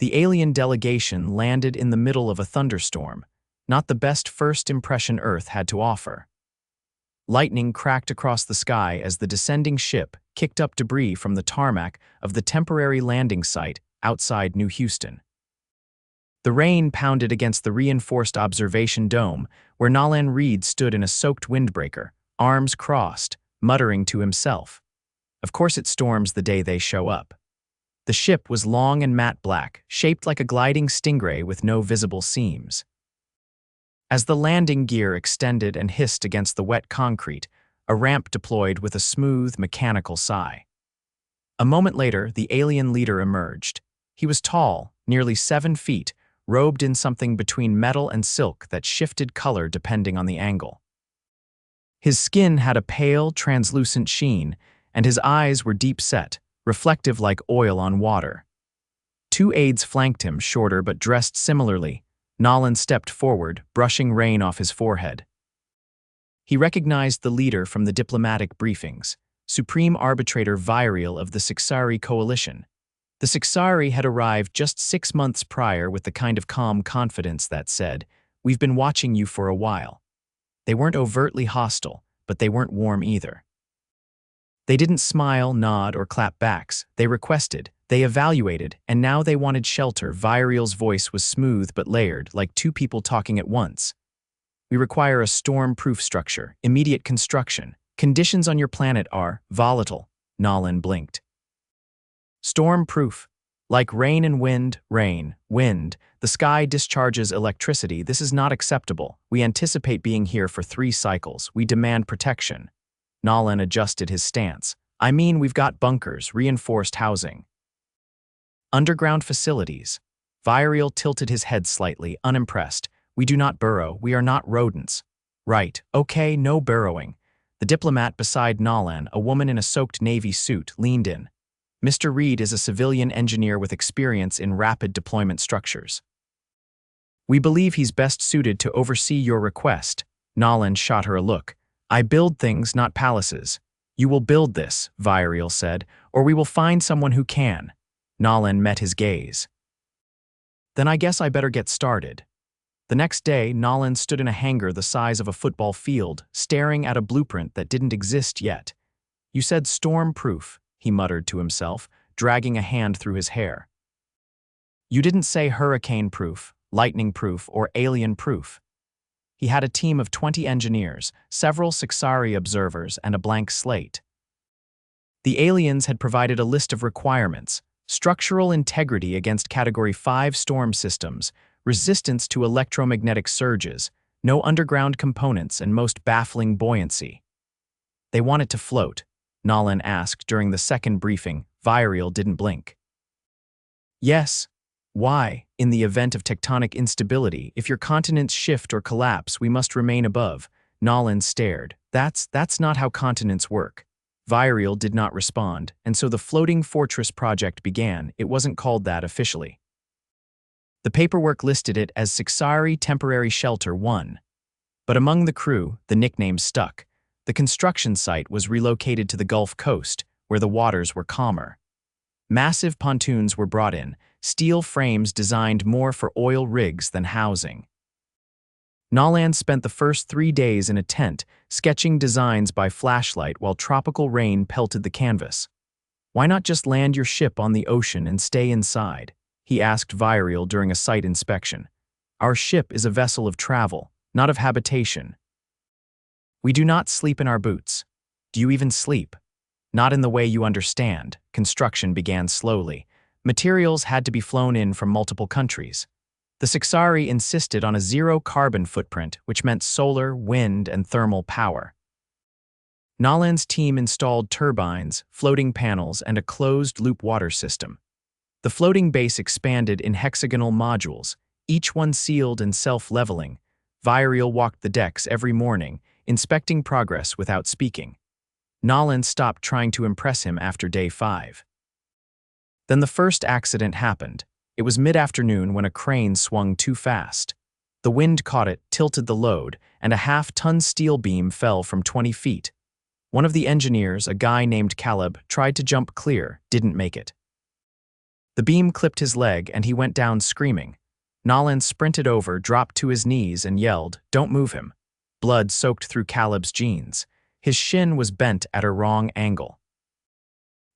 The alien delegation landed in the middle of a thunderstorm, not the best first impression Earth had to offer. Lightning cracked across the sky as the descending ship kicked up debris from the tarmac of the temporary landing site outside New Houston. The rain pounded against the reinforced observation dome where Nolan Reed stood in a soaked windbreaker, arms crossed, muttering to himself. Of course it storms the day they show up. The ship was long and matte black, shaped like a gliding stingray with no visible seams. As the landing gear extended and hissed against the wet concrete, a ramp deployed with a smooth, mechanical sigh. A moment later, the alien leader emerged. He was tall, nearly 7 feet, robed in something between metal and silk that shifted color depending on the angle. His skin had a pale, translucent sheen, and his eyes were deep-set, reflective like oil on water. 2 aides flanked him, shorter but dressed similarly. Nolan stepped forward, brushing rain off his forehead. He recognized the leader from the diplomatic briefings, Supreme Arbitrator Virial of the Syxari Coalition. The Syxari had arrived just 6 months prior with the kind of calm confidence that said, "We've been watching you for a while." They weren't overtly hostile, but they weren't warm either. They didn't smile, nod, or clap backs. They requested, they evaluated, and now they wanted shelter. Virial's voice was smooth but layered, like 2 people talking at once. "We require a storm-proof structure, immediate construction. Conditions on your planet are volatile." Nolan blinked. "Storm-proof. Like rain and wind, rain, wind. The sky discharges electricity. This is not acceptable. We anticipate being here for 3 cycles. We demand protection." Nolan adjusted his stance. "I mean, we've got bunkers, reinforced housing. Underground facilities." Virial tilted his head slightly, unimpressed. "We do not burrow. We are not rodents." "Right. Okay, no burrowing." The diplomat beside Nolan, a woman in a soaked Navy suit, leaned in. "Mr. Reed is a civilian engineer with experience in rapid deployment structures. We believe he's best suited to oversee your request." Nolan shot her a look. "I build things, not palaces." "You will build this," Virial said, "or we will find someone who can." Nolan met his gaze. "Then I guess I better get started." The next day, Nolan stood in a hangar the size of a football field, staring at a blueprint that didn't exist yet. "You said storm-proof," he muttered to himself, dragging a hand through his hair. "You didn't say hurricane-proof, lightning-proof, or alien-proof." He had a team of 20 engineers, several Syxari observers, and a blank slate. The aliens had provided a list of requirements: structural integrity against Category 5 storm systems, resistance to electromagnetic surges, no underground components, and most baffling buoyancy. "They want it to float?" Nolan asked during the second briefing. Virial didn't blink. "Yes." "Why? In the event of tectonic instability, if your continents shift or collapse, we must remain above." Nolan stared. That's not how continents work." Virial did not respond, and so the Floating Fortress project began. It wasn't called that officially. The paperwork listed it as Syxari Temporary Shelter 1. But among the crew, the nickname stuck. The construction site was relocated to the Gulf Coast, where the waters were calmer. Massive pontoons were brought in, steel frames designed more for oil rigs than housing. Nolan spent the first 3 days in a tent, sketching designs by flashlight while tropical rain pelted the canvas. "Why not just land your ship on the ocean and stay inside?" he asked Virial during a site inspection. "Our ship is a vessel of travel, not of habitation." "We do not sleep in our boots." "Do you even sleep?" "Not in the way you understand." Construction began slowly. Materials had to be flown in from multiple countries. The Syxari insisted on a zero-carbon footprint, which meant solar, wind, and thermal power. Nolan's team installed turbines, floating panels, and a closed-loop water system. The floating base expanded in hexagonal modules, each one sealed and self-leveling. Virial walked the decks every morning, inspecting progress without speaking. Nolan stopped trying to impress him after day 5. Then the first accident happened. It was mid-afternoon when a crane swung too fast. The wind caught it, tilted the load, and a half-ton steel beam fell from 20 feet. One of the engineers, a guy named Caleb, tried to jump clear, didn't make it. The beam clipped his leg and he went down screaming. Nolan sprinted over, dropped to his knees and yelled, "Don't move him." Blood soaked through Caleb's jeans. His shin was bent at a wrong angle.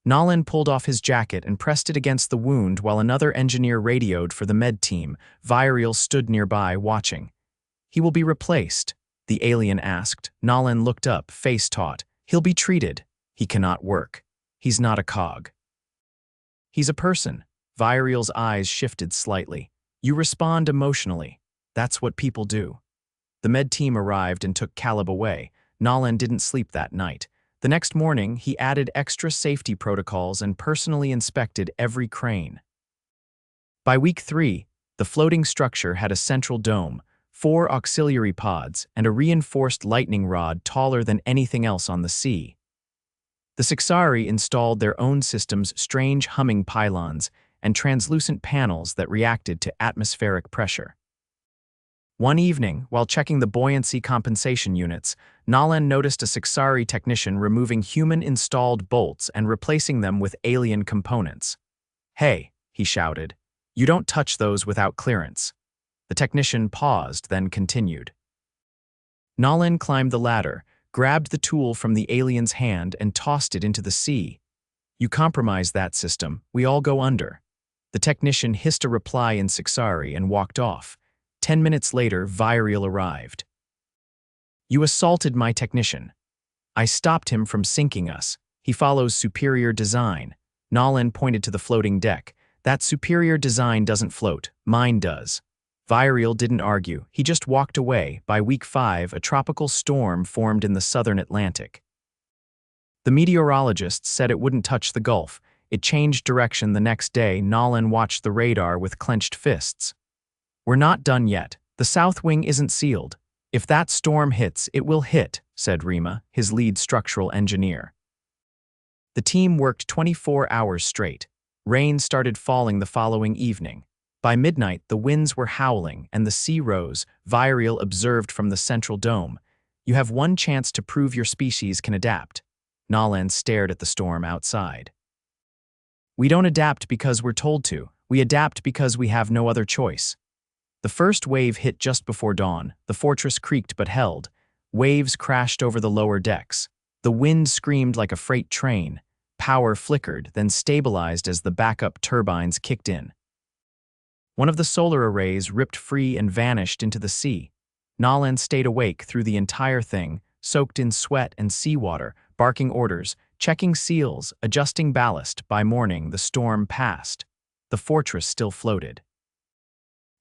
Nolan pulled off his jacket and pressed it against the wound while another engineer radioed for the med team. Virial stood nearby, watching. "He will be replaced," the alien asked. Nolan looked up, face taut. "He'll be treated. He cannot work. He's not a cog." "He's a person." Virial's eyes shifted slightly. "You respond emotionally. That's what people do." The med team arrived and took Caleb away. Nolan didn't sleep that night. The next morning, he added extra safety protocols and personally inspected every crane. By week 3, the floating structure had a central dome, 4 auxiliary pods, and a reinforced lightning rod taller than anything else on the sea. The Syxari installed their own system's strange humming pylons and translucent panels that reacted to atmospheric pressure. One evening, while checking the buoyancy compensation units, Nolan noticed a Syxari technician removing human-installed bolts and replacing them with alien components. "Hey," he shouted, "you don't touch those without clearance." The technician paused, then continued. Nolan climbed the ladder, grabbed the tool from the alien's hand and tossed it into the sea. "You compromise that system, we all go under." The technician hissed a reply in Syxari and walked off. 10 minutes later, Virial arrived. "You assaulted my technician. I stopped him from sinking us. He follows superior design." Nolan pointed to the floating deck. "That superior design doesn't float. Mine does." Virial didn't argue. He just walked away. By week 5, a tropical storm formed in the southern Atlantic. The meteorologists said it wouldn't touch the Gulf. It changed direction the next day. Nolan watched the radar with clenched fists. "We're not done yet. The south wing isn't sealed. If that storm hits, it will hit," said Rima, his lead structural engineer. The team worked 24 hours straight. Rain started falling the following evening. By midnight, the winds were howling and the sea rose. Virial observed from the central dome. "You have one chance to prove your species can adapt." Nolan stared at the storm outside. "We don't adapt because we're told to. We adapt because we have no other choice." The first wave hit just before dawn. The fortress creaked but held. Waves crashed over the lower decks. The wind screamed like a freight train. Power flickered, then stabilized as the backup turbines kicked in. One of the solar arrays ripped free and vanished into the sea. Nolan stayed awake through the entire thing, soaked in sweat and seawater, barking orders, checking seals, adjusting ballast. By morning, the storm passed. The fortress still floated.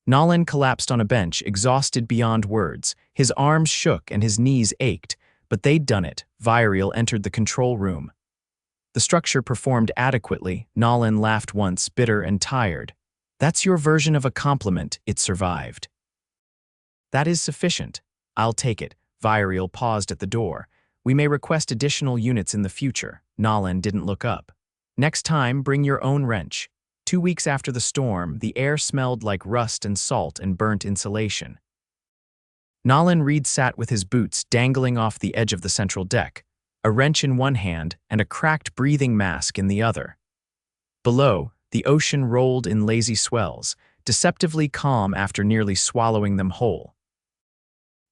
Nolan collapsed on a bench, exhausted beyond words. His arms shook and his knees ached, but they'd done it. Virial entered the control room. The structure performed adequately. Nolan laughed once, bitter and tired. "That's your version of a compliment. It survived." "That is sufficient. I'll take it." Virial paused at the door. "We may request additional units in the future." Nolan didn't look up. "Next time, bring your own wrench." 2 weeks after the storm, the air smelled like rust and salt and burnt insulation. Nolan Reed sat with his boots dangling off the edge of the central deck, a wrench in one hand and a cracked breathing mask in the other. Below, the ocean rolled in lazy swells, deceptively calm after nearly swallowing them whole.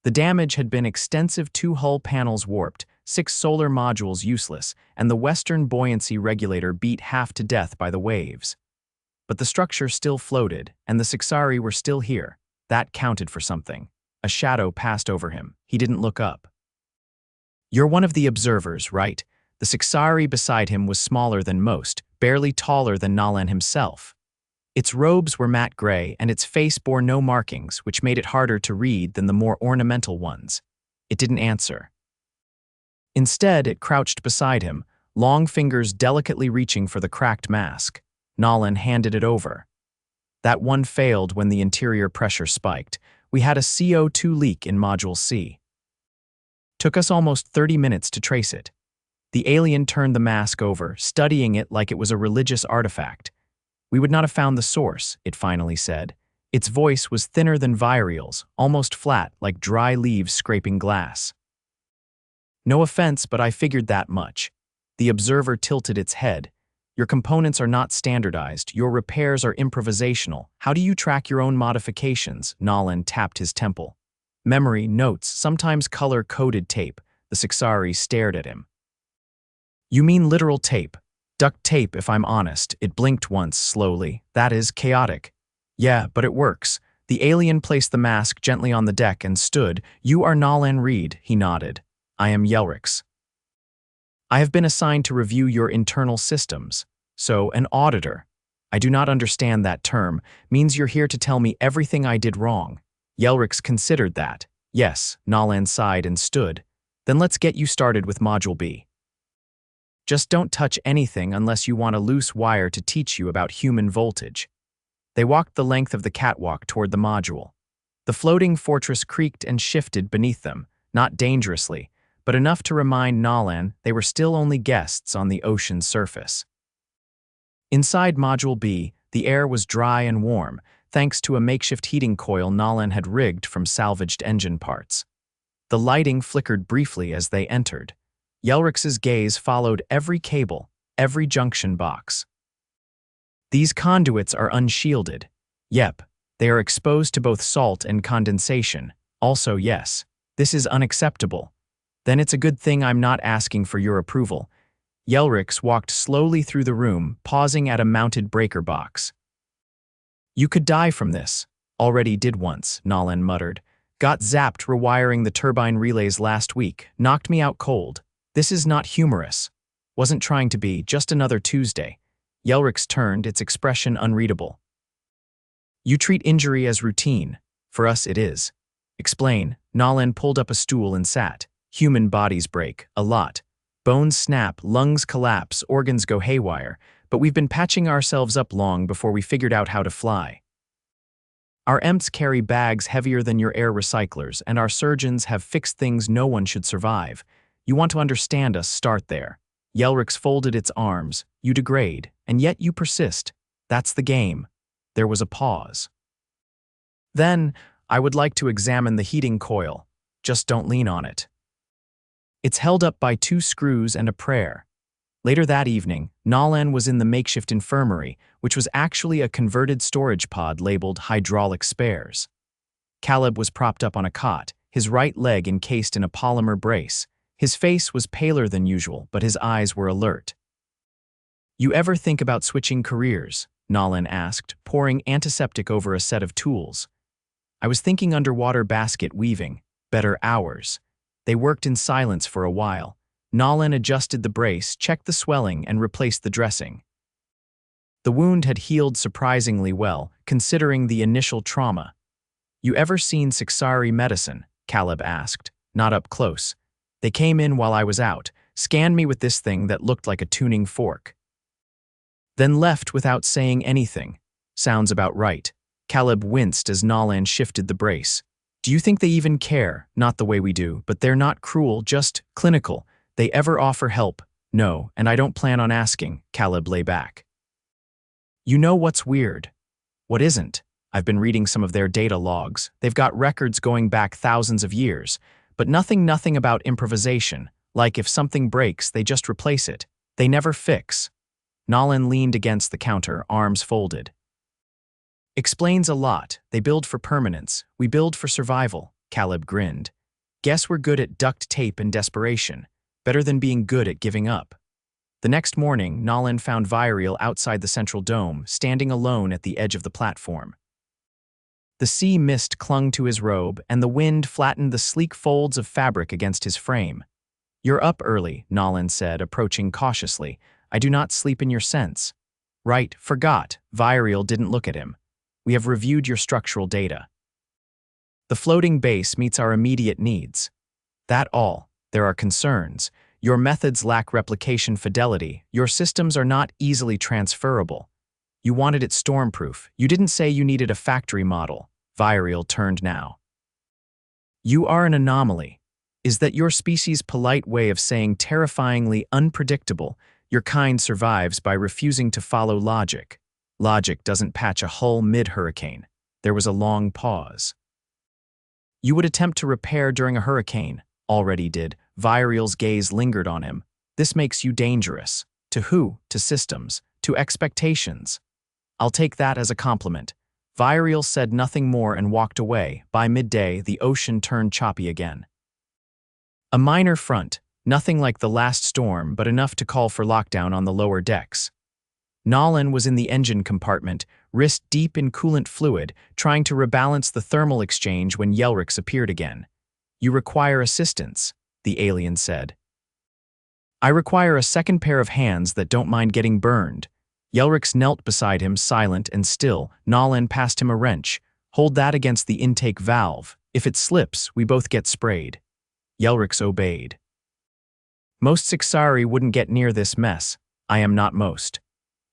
The damage had been extensive. 2 hull panels warped, 6 solar modules useless, and the western buoyancy regulator beat half to death by the waves. But the structure still floated, and the Syxari were still here. That counted for something. A shadow passed over him. He didn't look up. "You're one of the observers, right?" The Syxari beside him was smaller than most, barely taller than Nolan himself. Its robes were matte gray, and its face bore no markings, which made it harder to read than the more ornamental ones. It didn't answer. Instead, it crouched beside him, long fingers delicately reaching for the cracked mask. Nolan handed it over. "That one failed when the interior pressure spiked. We had a CO2 leak in Module C. Took us almost 30 minutes to trace it." The alien turned the mask over, studying it like it was a religious artifact. "We would not have found the source," it finally said. Its voice was thinner than Virial's, almost flat, like dry leaves scraping glass. "No offense, but I figured that much." The observer tilted its head. Your components are not standardized. Your repairs are improvisational. How do you track your own modifications? Nolan tapped his temple. Memory, notes, sometimes color-coded tape. The Syxari stared at him. You mean literal tape? Duct tape, if I'm honest. It blinked once, slowly. That is chaotic. Yeah, but it works. The alien placed the mask gently on the deck and stood. You are Nolan Reed, he nodded. I am Yelrix. I have been assigned to review your internal systems. So, an auditor. I do not understand that term. Means you're here to tell me everything I did wrong. Yelrix considered that. Yes, Nolan sighed and stood. Then let's get you started with Module B. Just don't touch anything unless you want a loose wire to teach you about human voltage. They walked the length of the catwalk toward the module. The floating fortress creaked and shifted beneath them, not dangerously, but enough to remind Nolan they were still only guests on the ocean's surface. Inside Module B, the air was dry and warm, thanks to a makeshift heating coil Nolan had rigged from salvaged engine parts. The lighting flickered briefly as they entered. Yelrix's gaze followed every cable, every junction box. These conduits are unshielded. Yep, they are exposed to both salt and condensation. Also, yes, this is unacceptable. Then it's a good thing I'm not asking for your approval. Yelrix walked slowly through the room, pausing at a mounted breaker box. You could die from this. Already did once, Nolan muttered. Got zapped rewiring the turbine relays last week. Knocked me out cold. This is not humorous. Wasn't trying to be, just another Tuesday. Yelrix turned, its expression unreadable. You treat injury as routine. For us it is. Explain. Nolan pulled up a stool and sat. Human bodies break, a lot. Bones snap, lungs collapse, organs go haywire, but we've been patching ourselves up long before we figured out how to fly. Our EMTs carry bags heavier than your air recyclers, and our surgeons have fixed things no one should survive. You want to understand us, start there. Yelrix folded its arms. You degrade, and yet you persist. That's the game. There was a pause. Then, I would like to examine the heating coil. Just don't lean on it. It's held up by 2 screws and a prayer. Later that evening, Nolan was in the makeshift infirmary, which was actually a converted storage pod labeled hydraulic spares. Caleb was propped up on a cot, his right leg encased in a polymer brace. His face was paler than usual, but his eyes were alert. You ever think about switching careers? Nolan asked, pouring antiseptic over a set of tools. I was thinking underwater basket weaving, better hours. They worked in silence for a while. Nolan adjusted the brace, checked the swelling, and replaced the dressing. The wound had healed surprisingly well, considering the initial trauma. You ever seen Syxari medicine? Caleb asked, not up close. They came in while I was out, scanned me with this thing that looked like a tuning fork. Then left without saying anything. Sounds about right. Caleb winced as Nolan shifted the brace. Do you think they even care? Not the way we do, but they're not cruel, just clinical. They ever offer help? No, and I don't plan on asking. Caleb lay back. You know what's weird? What isn't? I've been reading some of their data logs. They've got records going back thousands of years, but nothing about improvisation. Like if something breaks, they just replace it. They never fix. Nolan leaned against the counter, arms folded. Explains a lot. They build for permanence. We build for survival. Caleb grinned. Guess we're good at duct tape and desperation. Better than being good at giving up. The next morning, Nolan found Vyriel outside the central dome, standing alone at the edge of the platform. The sea mist clung to his robe, and the wind flattened the sleek folds of fabric against his frame. You're up early, Nolan said, approaching cautiously. I do not sleep in your sense. Right, forgot. Vyriel didn't look at him. We have reviewed your structural data. The floating base meets our immediate needs. That all. There are concerns. Your methods lack replication fidelity. Your systems are not easily transferable. You wanted it stormproof. You didn't say you needed a factory model. Vyriel turned now. You are an anomaly. Is that your species' polite way of saying terrifyingly unpredictable? Your kind survives by refusing to follow logic. Logic doesn't patch a hull mid-hurricane. There was a long pause. You would attempt to repair during a hurricane. Already did. Vyriel's gaze lingered on him. This makes you dangerous. To who? To systems. to expectations. I'll take that as a compliment. Virial said nothing more and walked away. By midday, the ocean turned choppy again. A minor front, nothing like the last storm, but enough to call for lockdown on the lower decks. Nolan was in the engine compartment, wrist deep in coolant fluid, trying to rebalance the thermal exchange when Yelrix appeared again. "You require assistance," the alien said. "I require a second pair of hands that don't mind getting burned." Yelrix knelt beside him, silent and still. Nolan passed him a wrench. "Hold that against the intake valve. If it slips, we both get sprayed." Yelrix obeyed. "Most Syxari wouldn't get near this mess. I am not most."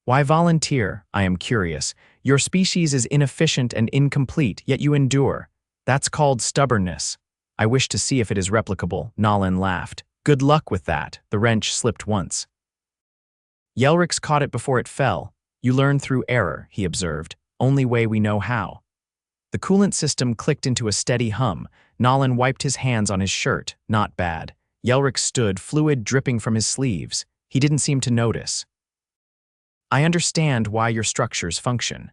"Why volunteer? I am curious. Your species is inefficient and incomplete, yet you endure. That's called stubbornness. I wish to see if it is replicable." Nolan laughed. "Good luck with that." The wrench slipped once. Yelrix caught it before it fell. "You learn through error," he observed. "Only way we know how." The coolant system clicked into a steady hum. Nolan wiped his hands on his shirt. "Not bad." Yelrix stood, fluid dripping from his sleeves. He didn't seem to notice. "I understand why your structures function.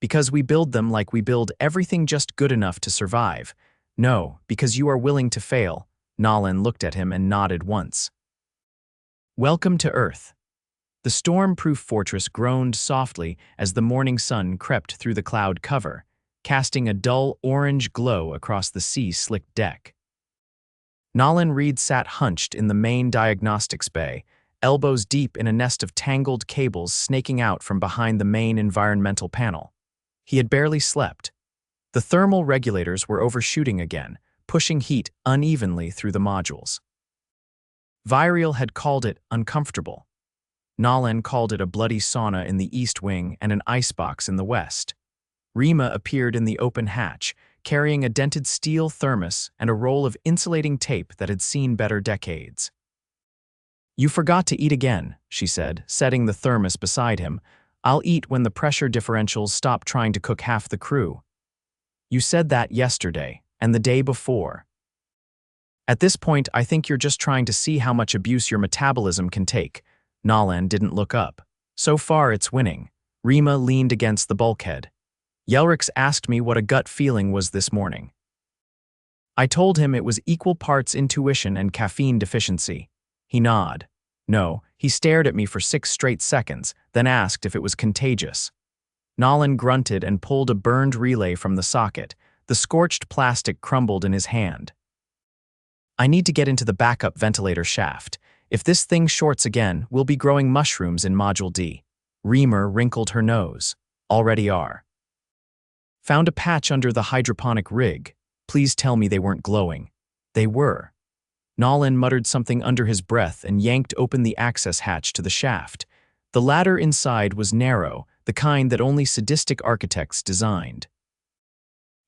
Because we build them like we build everything, just good enough to survive. No, because you are willing to fail." Nolan looked at him and nodded once. "Welcome to Earth." The storm-proof fortress groaned softly as the morning sun crept through the cloud cover, casting a dull orange glow across the sea-slicked deck. Nolan Reed sat hunched in the main diagnostics bay, elbows deep in a nest of tangled cables snaking out from behind the main environmental panel. He had barely slept. The thermal regulators were overshooting again, pushing heat unevenly through the modules. Virial had called it uncomfortable. Nolan called it a bloody sauna in the east wing and an icebox in the west. Rima appeared in the open hatch, carrying a dented steel thermos and a roll of insulating tape that had seen better decades. "You forgot to eat again," she said, setting the thermos beside him. "I'll eat when the pressure differentials stop trying to cook half the crew." "You said that yesterday, and the day before. At this point, I think you're just trying to see how much abuse your metabolism can take." Nolan didn't look up. "So far, it's winning." Rima leaned against the bulkhead. "Yelrix asked me what a gut feeling was this morning. I told him it was equal parts intuition and caffeine deficiency." He nodded. "No." He stared at me for 6 straight seconds, then asked if it was contagious. Nolan grunted and pulled a burned relay from the socket. The scorched plastic crumbled in his hand. "I need to get into the backup ventilator shaft. If this thing shorts again, we'll be growing mushrooms in Module D." Reamer wrinkled her nose. "Already are." "Found a patch under the hydroponic rig. Please tell me they weren't glowing." They were. Nolan muttered something under his breath and yanked open the access hatch to the shaft. The ladder inside was narrow, the kind that only sadistic architects designed.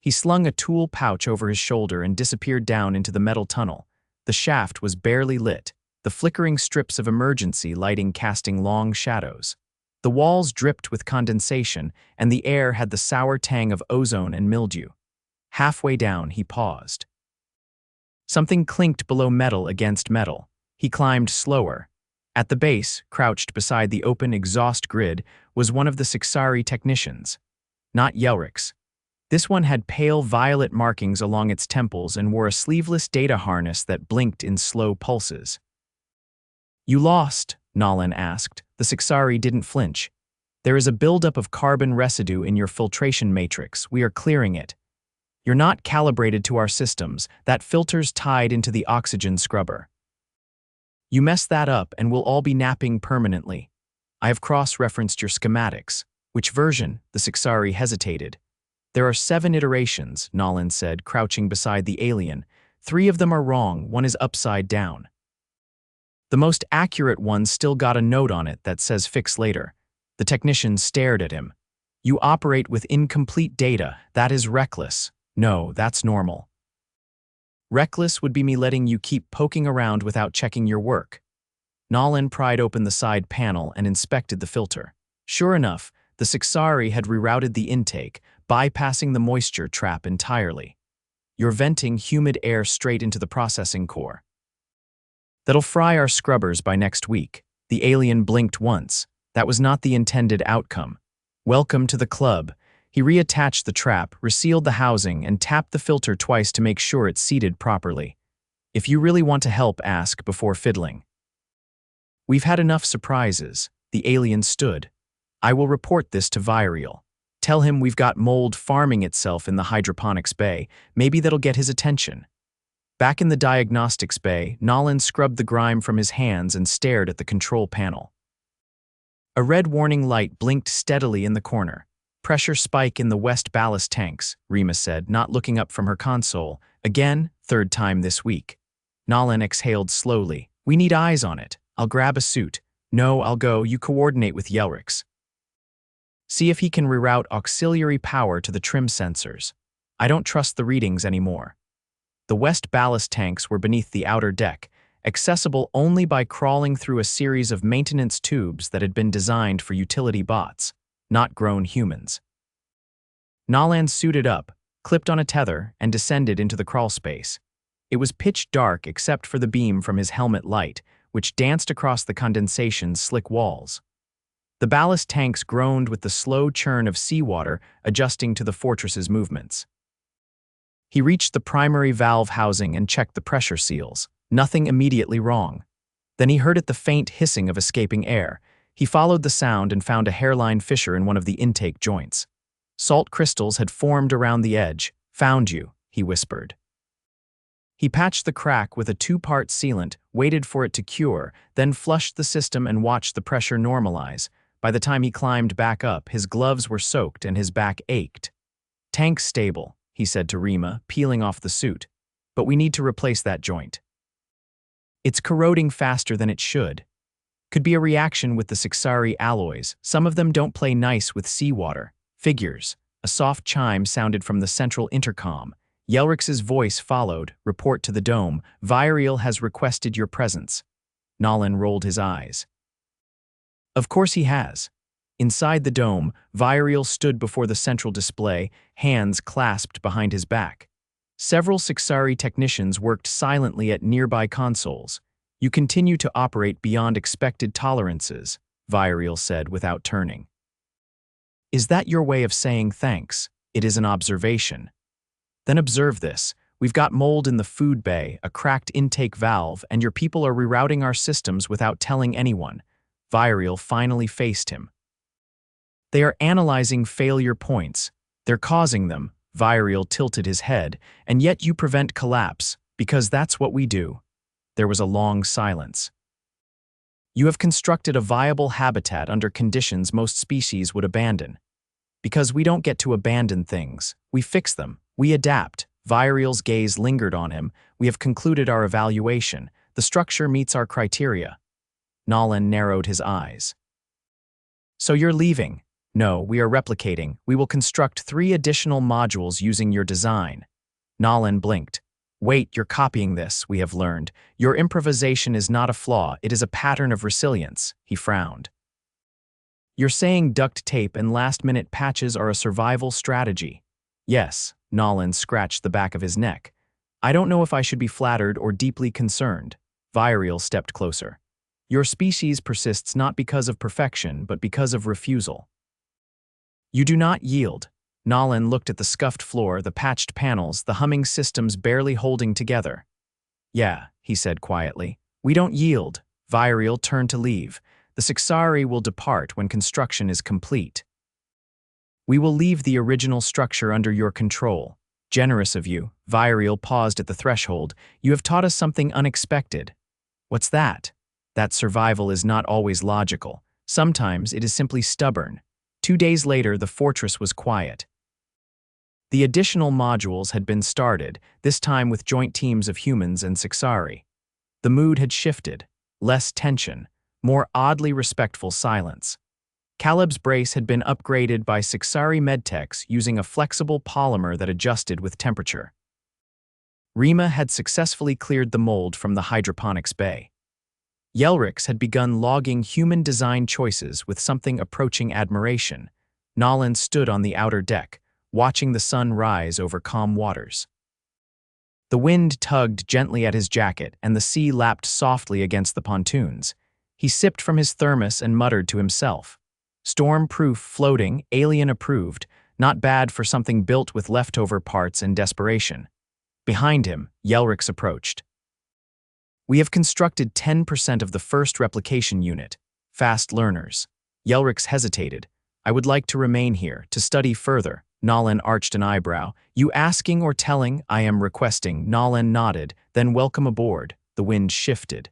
He slung a tool pouch over his shoulder and disappeared down into the metal tunnel. The shaft was barely lit, the flickering strips of emergency lighting casting long shadows. The walls dripped with condensation, and the air had the sour tang of ozone and mildew. Halfway down, he paused. Something clinked below metal against metal. He climbed slower. At the base, crouched beside the open exhaust grid, was one of the Syxari technicians. Not Yelrix. This one had pale violet markings along its temples and wore a sleeveless data harness that blinked in slow pulses. "You lost?" Nolan asked. The Syxari didn't flinch. "There is a buildup of carbon residue in your filtration matrix. We are clearing it. You're not calibrated to our systems. That filter's tied into the oxygen scrubber. You mess that up and we'll all be napping permanently. I have cross-referenced your schematics." "Which version?" The Syxari hesitated. "There are 7 iterations," Nolan said, crouching beside the alien. 3 of them are wrong, 1 is upside down. The most accurate one still got a note on it that says fix later." The technician stared at him. "You operate with incomplete data. That is reckless." "No, that's normal." "Reckless would be me letting you keep poking around without checking your work." Nolan pried open the side panel and inspected the filter. Sure enough, the Syxari had rerouted the intake, bypassing the moisture trap entirely. "You're venting humid air straight into the processing core. That'll fry our scrubbers by next week." The alien blinked once. That was not the intended outcome. Welcome to the club. He reattached the trap, resealed the housing, and tapped the filter twice to make sure it's seated properly. If you really want to help, ask before fiddling. We've had enough surprises. The alien stood. I will report this to Virial. Tell him we've got mold farming itself in the hydroponics bay. Maybe that'll get his attention. Back in the diagnostics bay, Nolan scrubbed the grime from his hands and stared at the control panel. A red warning light blinked steadily in the corner. Pressure spike in the west ballast tanks, Rima said, not looking up from her console. Again, third time this week. Nolan exhaled slowly. We need eyes on it. I'll grab a suit. No, I'll go. You coordinate with Yelrix. See if he can reroute auxiliary power to the trim sensors. I don't trust the readings anymore. The west ballast tanks were beneath the outer deck, accessible only by crawling through a series of maintenance tubes that had been designed for utility bots, not grown humans. Nolan suited up, clipped on a tether, and descended into the crawl space. It was pitch dark except for the beam from his helmet light, which danced across the condensation's slick walls. The ballast tanks groaned with the slow churn of seawater adjusting to the fortress's movements. He reached the primary valve housing and checked the pressure seals. Nothing immediately wrong. Then he heard the faint hissing of escaping air. He followed the sound and found a hairline fissure in one of the intake joints. Salt crystals had formed around the edge. Found you, he whispered. He patched the crack with a 2-part sealant, waited for it to cure, then flushed the system and watched the pressure normalize. By the time he climbed back up, his gloves were soaked and his back ached. Tank stable, he said to Rima, peeling off the suit. But we need to replace that joint. It's corroding faster than it should. Could be a reaction with the Syxari alloys. Some of them don't play nice with seawater. Figures. A soft chime sounded from the central intercom. Yelrix's voice followed. Report to the dome. Virial has requested your presence. Nolan rolled his eyes. Of course he has. Inside the dome, Virial stood before the central display, hands clasped behind his back. Several Syxari technicians worked silently at nearby consoles. You continue to operate beyond expected tolerances, Virial said without turning. Is that your way of saying thanks? It is an observation. Then observe this. We've got mold in the food bay, a cracked intake valve, and your people are rerouting our systems without telling anyone. Virial finally faced him. They are analyzing failure points. They're causing them. Virial tilted his head, and yet you prevent collapse, because that's what we do. There was a long silence. You have constructed a viable habitat under conditions most species would abandon. Because we don't get to abandon things. We fix them. We adapt. Virial's gaze lingered on him. We have concluded our evaluation. The structure meets our criteria. Nolan narrowed his eyes. So you're leaving? No, we are replicating. We will construct 3 additional modules using your design. Nolan blinked. Wait, you're copying this, we have learned. Your improvisation is not a flaw, it is a pattern of resilience, he frowned. You're saying duct tape and last-minute patches are a survival strategy. Yes, Nolan scratched the back of his neck. I don't know if I should be flattered or deeply concerned. Virial stepped closer. Your species persists not because of perfection, but because of refusal. You do not yield. Nolan looked at the scuffed floor, the patched panels, the humming systems barely holding together. Yeah, he said quietly. We don't yield. Virial turned to leave. The Syxari will depart when construction is complete. We will leave the original structure under your control. Generous of you. Virial paused at the threshold. You have taught us something unexpected. What's that? That survival is not always logical. Sometimes it is simply stubborn. 2 days later, the fortress was quiet. The additional modules had been started, this time with joint teams of humans and Syxari. The mood had shifted. Less tension, more oddly respectful silence. Caleb's brace had been upgraded by Syxari medtechs using a flexible polymer that adjusted with temperature. Rima had successfully cleared the mold from the hydroponics bay. Yelrix had begun logging human design choices with something approaching admiration. Nolan stood on the outer deck, watching the sun rise over calm waters. The wind tugged gently at his jacket and the sea lapped softly against the pontoons. He sipped from his thermos and muttered to himself. Storm-proof, floating, alien-approved, not bad for something built with leftover parts and desperation. Behind him, Yelrix approached. We have constructed 10% of the first replication unit. Fast learners. Yelrix hesitated. I would like to remain here, to study further. Nolan arched an eyebrow. You asking or telling? I am requesting. Nolan nodded. Then welcome aboard. The wind shifted.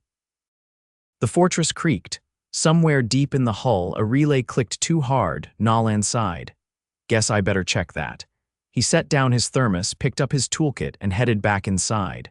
The fortress creaked. Somewhere deep in the hull, a relay clicked too hard. Nolan sighed. Guess I better check that. He set down his thermos, picked up his toolkit, and headed back inside.